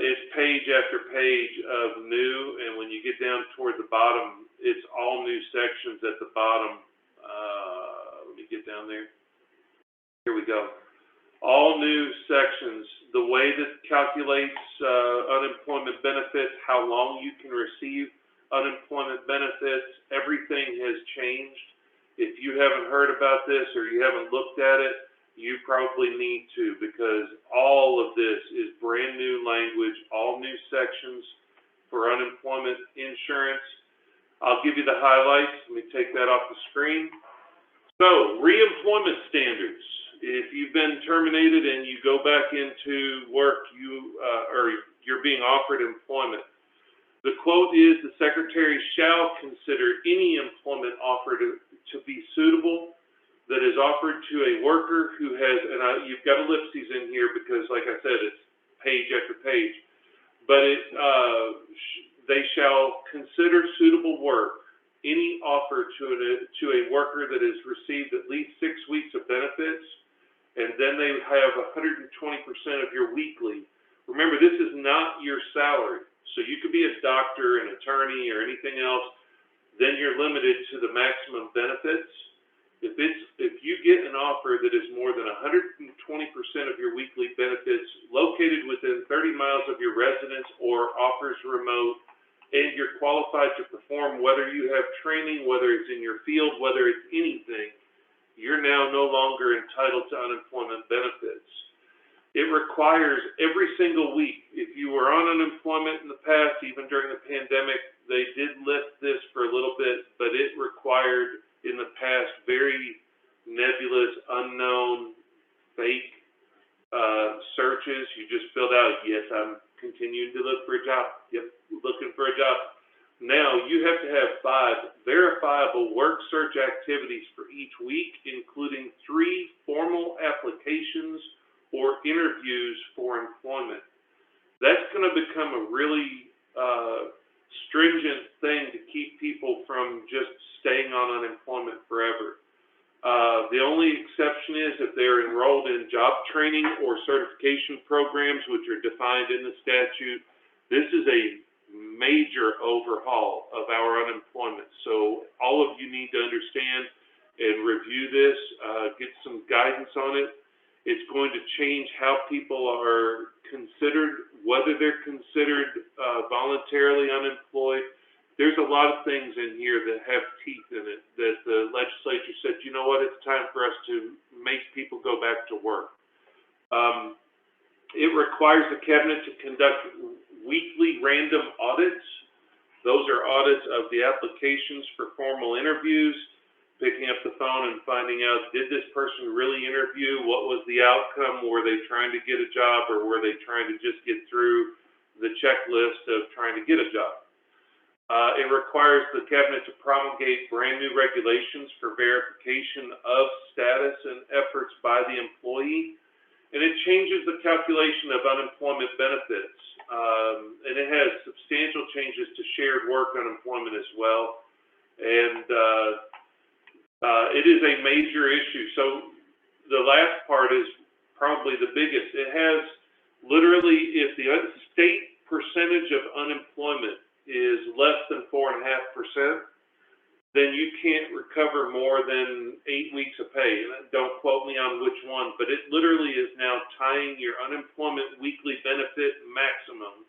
it's page after page of new, and when you get down toward the bottom, it's all new sections at the bottom. Let me get down there. Here we go. All new sections, the way that calculates unemployment benefits, how long you can receive unemployment benefits, everything has changed. If you haven't heard about this or you haven't looked at it, you probably need to because all of this is brand new language, all new sections for unemployment insurance. I'll give you the highlights. Let me take that off the screen. So, reemployment standards. If you've been terminated and you go back into work, you're being offered employment. The quote is, the Secretary shall consider any employment offer to be suitable that is offered to a worker who has, and you've got ellipses in here because, like I said, it's page after page, but they shall consider suitable work, any offer to a worker that has received at least 6 weeks of benefits, and then they have 120% of your weekly. Remember, this is not your salary. So you could be a doctor, an attorney, or anything else, then you're limited to the maximum benefits. If you get an offer that is more than 120% of your weekly benefits located within 30 miles of your residence or offers remote, and you're qualified to perform, whether you have training, whether it's in your field, whether it's anything, you're now no longer entitled to unemployment benefits. It requires every single week, if you were on unemployment in the past, even during the pandemic, they did lift this for a little bit, but it required in the past very nebulous, unknown, fake searches. You just filled out, yes, I'm continuing to look for a job. Yep, looking for a job. Now, you have to have 5 verifiable work search activities for each week, including 3 formal applications or interviews for employment. That's going to become a really stringent thing to keep people from just staying on unemployment forever. The only exception is if they're enrolled in job training or certification programs, which are defined in the statute. This is a major overhaul of our unemployment. So all of you need to understand and review this, get some guidance on it. It's going to change how people are considered, whether they're considered voluntarily unemployed. There's a lot of things in here that have teeth in it that the legislature said, you know what, it's time for us to make people go back to work. It requires the cabinet to conduct weekly random audits. Those are audits of the applications for formal interviews, picking up the phone and finding out, did this person really interview? What was the outcome? Were they trying to get a job, or were they trying to just get through the checklist of trying to get a job? It requires the cabinet to promulgate brand new regulations for verification of status and efforts by the employee. And it changes the calculation of unemployment benefits. And it has substantial changes to shared work unemployment as well. And it is a major issue. So the last part is probably the biggest. It has literally, if the state percentage of unemployment is less than 4.5%, then you can't recover more than 8 weeks of pay. And don't quote me on which one, but it literally is now tying your unemployment weekly benefit maximum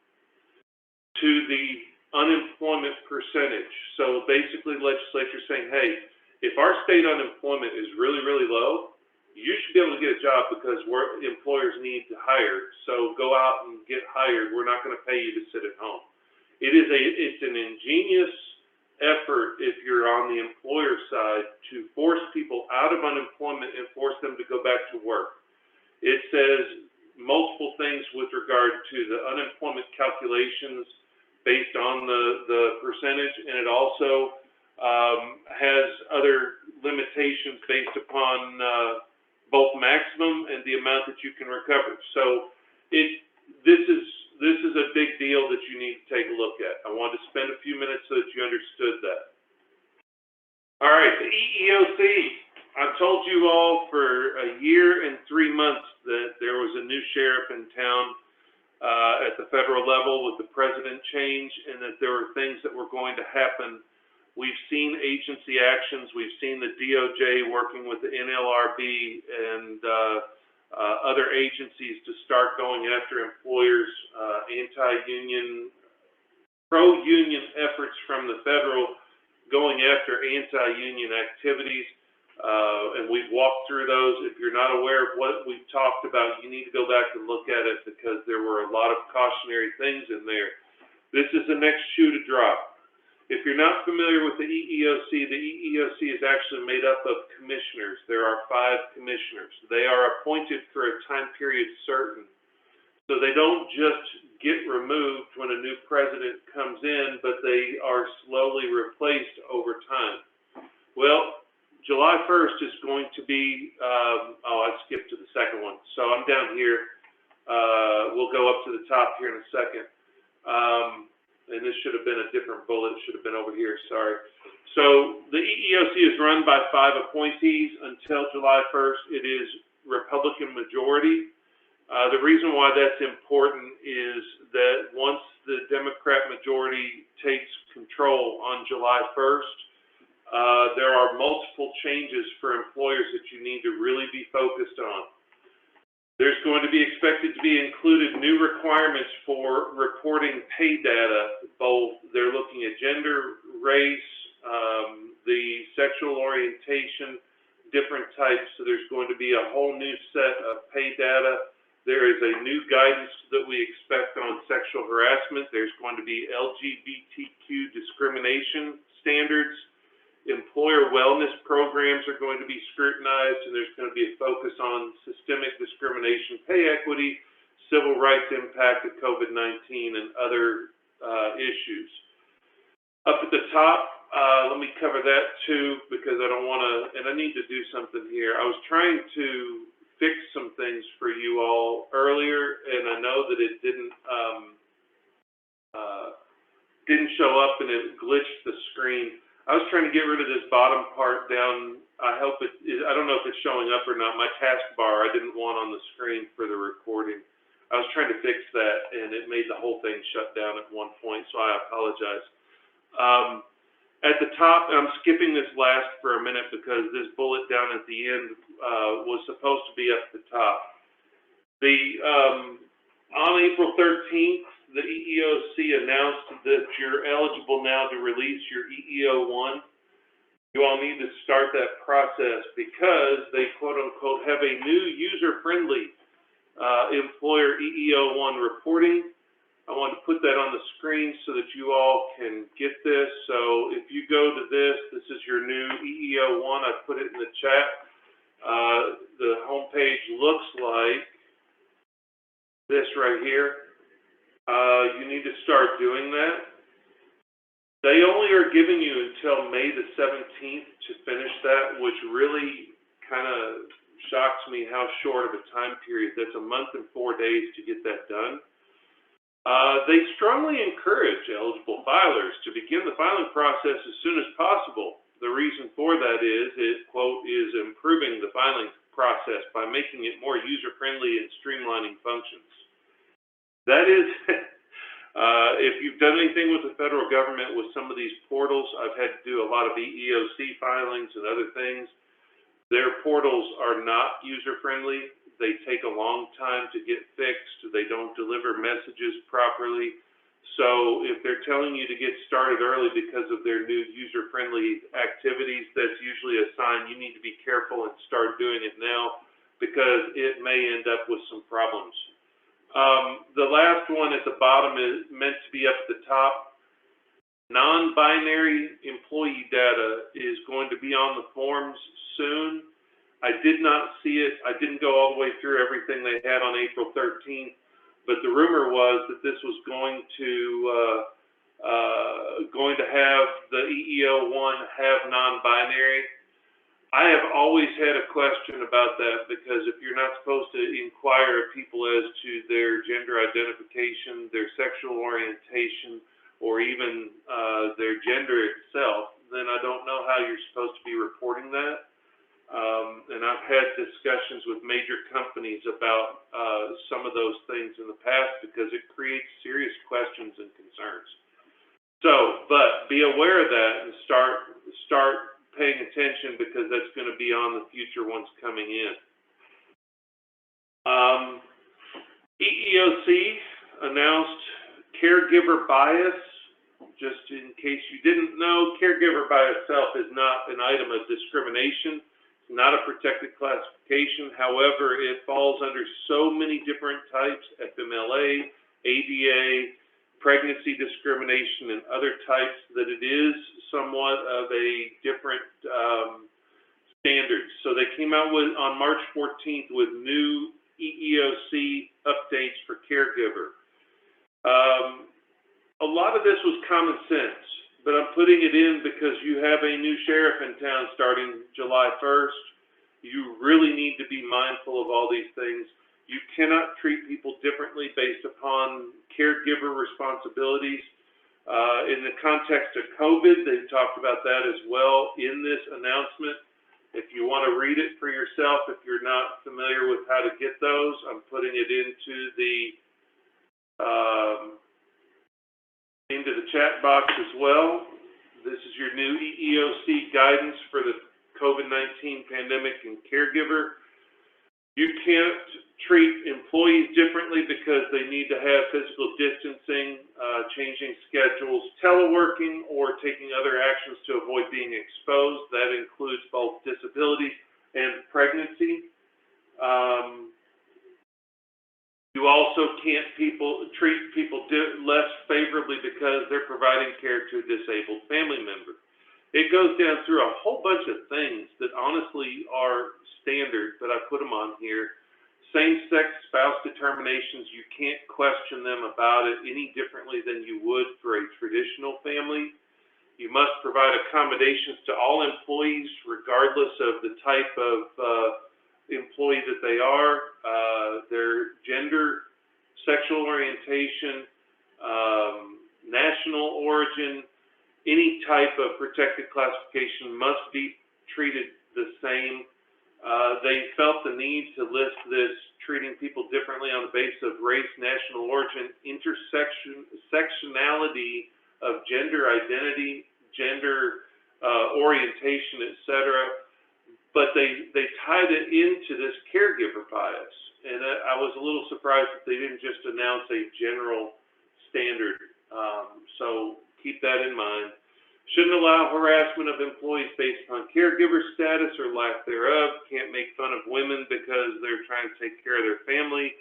to the unemployment percentage. So basically, legislature saying, hey, if our state unemployment is really, really low, you should be able to get a job because employers need to hire. So go out and get hired. We're not going to pay you to sit at home. It's an ingenious effort, if you're on the employer side, to force people out of unemployment and force them to go back to work. It says multiple things with regard to the unemployment calculations based on the percentage, and it also has other limitations based upon both maximum and the amount that you can recover. So this is a big deal that you need to take a look at. I wanted to spend a few minutes so that you understood that. All right, the EEOC. I told you all for a year and 3 months that there was a new sheriff in town at the federal level with the president change, and that there were things that were going to happen. We've seen agency actions. We've seen the DOJ working with the NLRB and other agencies to start going after employers, anti-union, pro-union efforts from the federal going after anti-union activities. And we've walked through those. If you're not aware of what we've talked about, you need to go back and look at it because there were a lot of cautionary things in there. This is the next shoe to drop. If you're not familiar with the EEOC is actually made up of commissioners. There are 5 commissioners. They are appointed for a time period certain. So they don't just get removed when a new president comes in, but they are slowly replaced over time. Well, July 1st is going to be, I skipped to the second one. So I'm down here. We'll go up to the top here in a second. And this should have been a different bullet. It should have been over here, sorry. So the EEOC is run by 5 appointees until July 1st. It is Republican majority. The reason why that's important is that once the Democrat majority takes control on July 1st, there are multiple changes for employers that you need to really be focused on. There's going to be expected to be included new requirements for reporting pay data. Both they're looking at gender, race, the sexual orientation, different types. So there's going to be a whole new set of pay data. There is a new guidance that we expect on sexual harassment. There's going to be LGBTQ discrimination standards. Employer wellness programs are going to be scrutinized, and there's going to be a focus on systemic discrimination, pay equity, civil rights impact of COVID-19, and other issues. Up at the top, let me cover that too, because I don't want to, and I need to do something here. I was trying to fix some things for you all earlier, and I know that it didn't show up, and it glitched the screen. I was trying to get rid of this bottom part down. I don't know if it's showing up or not. My taskbar I didn't want on the screen for the recording. I was trying to fix that, and it made the whole thing shut down at one point, so I apologize. At the top, I'm skipping this last for a minute because this bullet down at the end was supposed to be up at the top. On April 13th, the EEOC announced that you're eligible now to release your EEO-1. You all need to start that process because they quote unquote have a new user-friendly employer EEO-1 reporting. I want to put that on the screen so that you all can get this. So if you go to this is your new EEO-1. I put it in the chat. The homepage looks like this right here. You need to start doing that. They only are giving you until May the 17th to finish that, which really kind of shocks me how short of a time period. That's a month and 4 days to get that done. They strongly encourage eligible filers to begin the filing process as soon as possible. The reason for that is it, quote, is improving the filing process by making it more user-friendly and streamlining functions. That is, if you've done anything with the federal government with some of these portals, I've had to do a lot of EEOC filings and other things. Their portals are not user-friendly. They take a long time to get fixed. They don't deliver messages properly. So if they're telling you to get started early because of their new user-friendly activities, that's usually a sign you need to be careful and start doing it now because it may end up with some problems. The last one at the bottom is meant to be up at the top. Non-binary employee data is going to be on the forms soon. I did not see it. I didn't go all the way through everything they had on April 13th, but the rumor was that this was going to have the EEO-1 have non-binary. I have always had a question about that because if you're not supposed to inquire of people as to their gender identification, their sexual orientation, or even their gender itself, then I don't know how you're supposed to be reporting that. And I've had discussions with major companies about some of those things in the past because it creates serious questions and concerns. So, but be aware of that and start paying attention because that's going to be on the future ones coming in. EEOC announced Caregiver Bias. Just in case you didn't know, Caregiver by itself is not an item of discrimination. Not a protected classification. However, it falls under so many different types, FMLA, ADA, pregnancy discrimination, and other types that it is somewhat of a different standard. So they came out with, on March 14th with new EEOC updates for caregiver. A lot of this was common sense. But I'm putting it in because you have a new sheriff in town starting July 1st. You really need to be mindful of all these things. You cannot treat people differently based upon caregiver responsibilities. In the context of COVID, they've talked about that as well in this announcement. If you want to read it for yourself, if you're not familiar with how to get those, I'm putting it into the chat box as well. This is your new EEOC guidance for the COVID-19 pandemic and caregiver. You can't treat employees differently because they need to have physical distancing, changing schedules, teleworking, or taking other actions to avoid being exposed. That includes both disability and pregnancy. You also can't treat people less favorably because they're providing care to a disabled family member. It goes down through a whole bunch of things that honestly are standard, but I put them on here. Same-sex spouse determinations, you can't question them about it any differently than you would for a traditional family. You must provide accommodations to all employees, regardless of the type of employee that they are, their gender, sexual orientation, national origin, any type of protected classification must be treated the same. They felt the need to list this, treating people differently on the basis of race, national origin, intersectionality of gender identity, gender orientation, etc. But they tied it into this caregiver bias, and I was a little surprised that they didn't just announce a general standard. So keep that in mind. Shouldn't allow harassment of employees based upon caregiver status or lack thereof. Can't make fun of women because they're trying to take care of their family.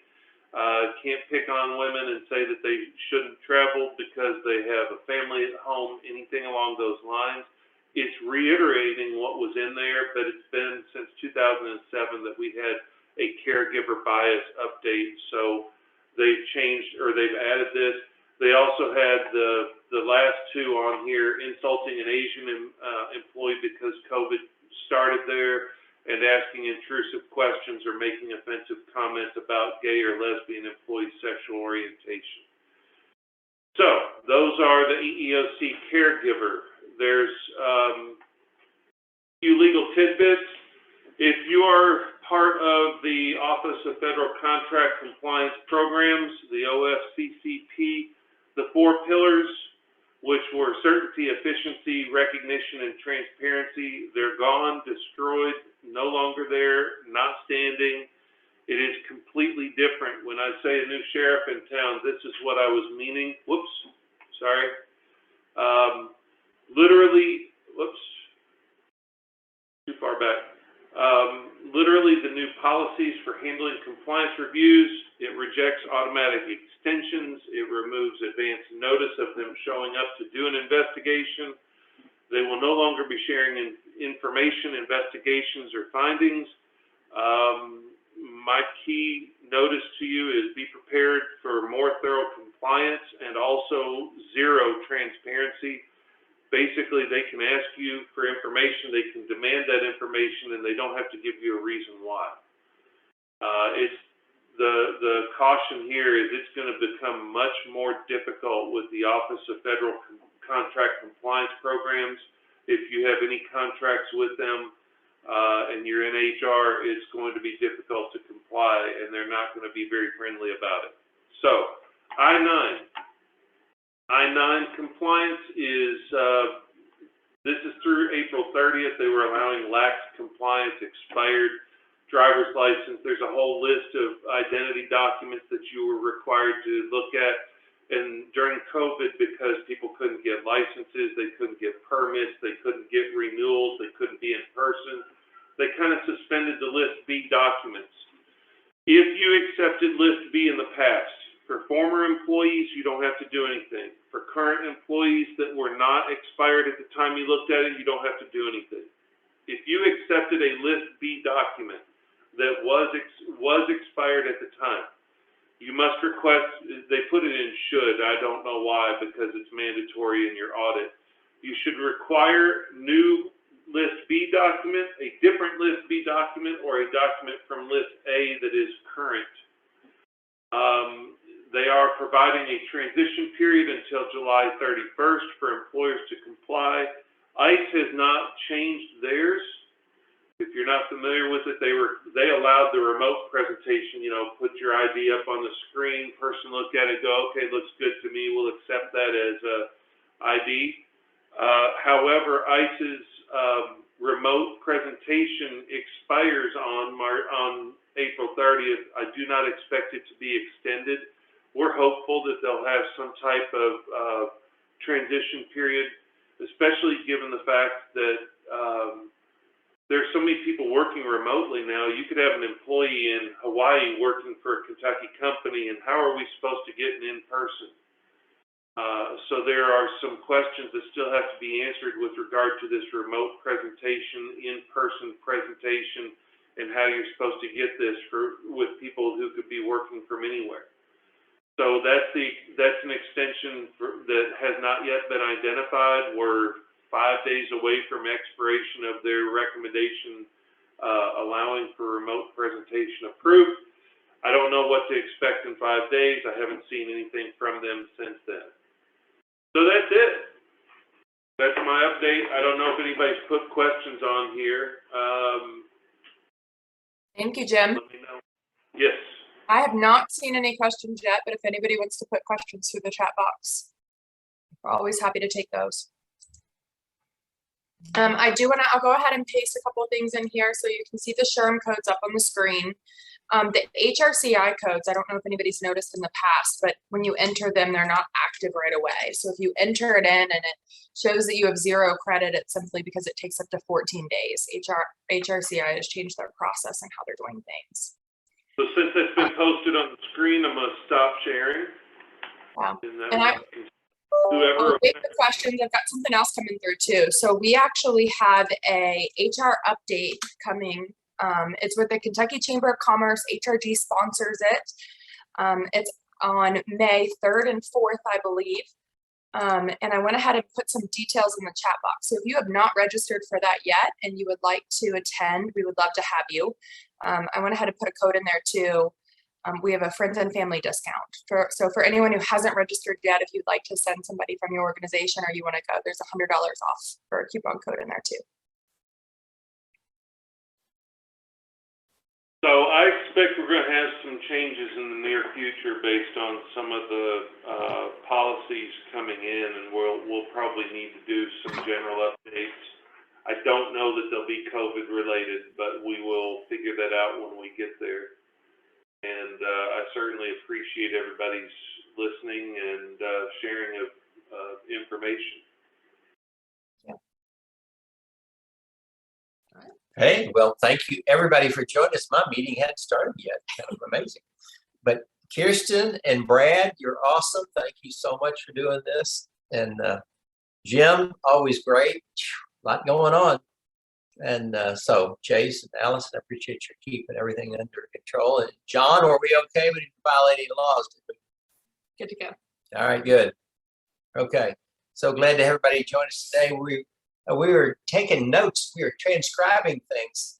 Can't pick on women and say that they shouldn't travel because they have a family at home, anything along those lines. It's reiterating what was in there, but it's been since 2007 that we had a caregiver bias update. So they've changed, or they've added this. They also had the last two on here, insulting an Asian employee because COVID started there, and asking intrusive questions or making offensive comments about gay or lesbian employee sexual orientation. So those are the EEOC caregiver. There's a few legal tidbits. If you are part of the Office of Federal Contract Compliance Programs, the OFCCP, the 4 pillars, which were certainty, efficiency, recognition, and transparency, they're gone, destroyed, no longer there, not standing. It is completely different. When I say a new sheriff in town, this is what I was meaning. Whoops, sorry. Literally, whoops, too far back. Literally the new policies for handling compliance reviews. It rejects automatic extensions. It removes advance notice of them showing up to do an investigation. They will no longer be sharing information, investigations, or findings. My key notice to you is be prepared for more thorough compliance and also zero transparency. Basically, they can ask you for information, they can demand that information, and they don't have to give you a reason why. It's the caution here is it's going to become much more difficult with the Office of Federal Contract Compliance Programs. If you have any contracts with them and you're in HR, it's going to be difficult to comply, and they're not going to be very friendly about it. So, I-9 compliance is, this is through April 30th. They were allowing lax compliance, expired driver's license. There's a whole list of identity documents that you were required to look at. And during COVID, because people couldn't get licenses, they couldn't get permits, they couldn't get renewals, they couldn't be in person, they kind of suspended the List B documents. If you accepted List B in the past, for former employees, you don't have to do anything. For current employees that were not expired at the time you looked at it, you don't have to do anything. If you accepted a List B document that was expired at the time, you must request, they put it in should, I don't know why, because it's mandatory in your audit. You should require new List B document, a different List B document, or a document from List A that is current. They are providing a transition period until July 31st for employers to comply. ICE has not changed theirs. If you're not familiar with it, they allowed the remote presentation, you know, put your ID up on the screen, person look at it, go, okay, looks good to me, we'll accept that as a ID. However, ICE's remote presentation expires on April 30th. I do not expect it to be extended. We're hopeful that they'll have some type of transition period, especially given the fact that there's so many people working remotely now. You could have an employee in Hawaii working for a Kentucky company, and how are we supposed to get in person? So there are some questions that still have to be answered with regard to this remote presentation, in-person presentation, and how you're supposed to get this with people who could be working from anywhere. So that's an extension that has not yet been identified. We're 5 days away from expiration of their recommendation allowing for remote presentation approved. I don't know what to expect in 5 days. I haven't seen anything from them since then. So that's it. That's my update. I don't know if anybody's put questions on here. Thank you, Jim. Let me know. Yes. I have not seen any questions yet, but if anybody wants to put questions through the chat box, we're always happy to take those. I'll go ahead and paste a couple of things in here so you can see the SHRM codes up on the screen. The HRCI codes, I don't know if anybody's noticed in the past, but when you enter them, they're not active right away. So if you enter it in and it shows that you have 0 credit, it's simply because it takes up to 14 days. HRCI has changed their process and how they're doing things. So since it's been posted on the screen, I'm going to stop sharing. Wow. And I'll wait for questions. I've got something else coming through too. So we actually have a HR update coming. It's with the Kentucky Chamber of Commerce. HRG sponsors it. It's on May 3rd and 4th, I believe. And I went ahead and put some details in the chat box. So if you have not registered for that yet and you would like to attend, we would love to have you. I went ahead and put a code in there too. We have a friends and family discount. So for anyone who hasn't registered yet, if you'd like to send somebody from your organization or you want to go, there's $100 off for a coupon code in there too. So I expect we're going to have some changes in the near future based on some of the policies coming in, and we'll probably need to do some general updates. I don't know that they'll be COVID related, but we will figure that out when we get there. And I certainly appreciate everybody's listening and sharing of information. Hey, well, thank you everybody for joining us. My meeting hadn't started yet. Kind of amazing. But Kirsten and Brad, you're awesome. Thank you so much for doing this. And Jim, always great. A lot going on. And so Jason, Allison, I appreciate your keeping everything under control. And John, are we okay? We didn't violate any laws, did we? Good to go. All right, good. Okay. So glad to have everybody join us today. We were taking notes. We were transcribing things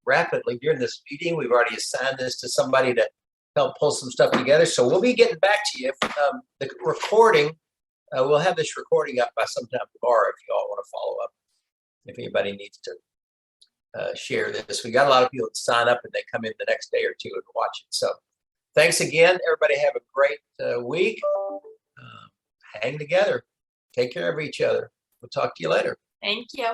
rapidly during this meeting. We've already assigned this to somebody to help pull some stuff together. So we'll be getting back to you. The recording, we'll have this recording up by sometime tomorrow if you all want to follow up. If anybody needs to share this. We got a lot of people that sign up and they come in the next day or two and watch it. So thanks again. Everybody have a great week. Hang together. Take care of each other. We'll talk to you later. Thank you.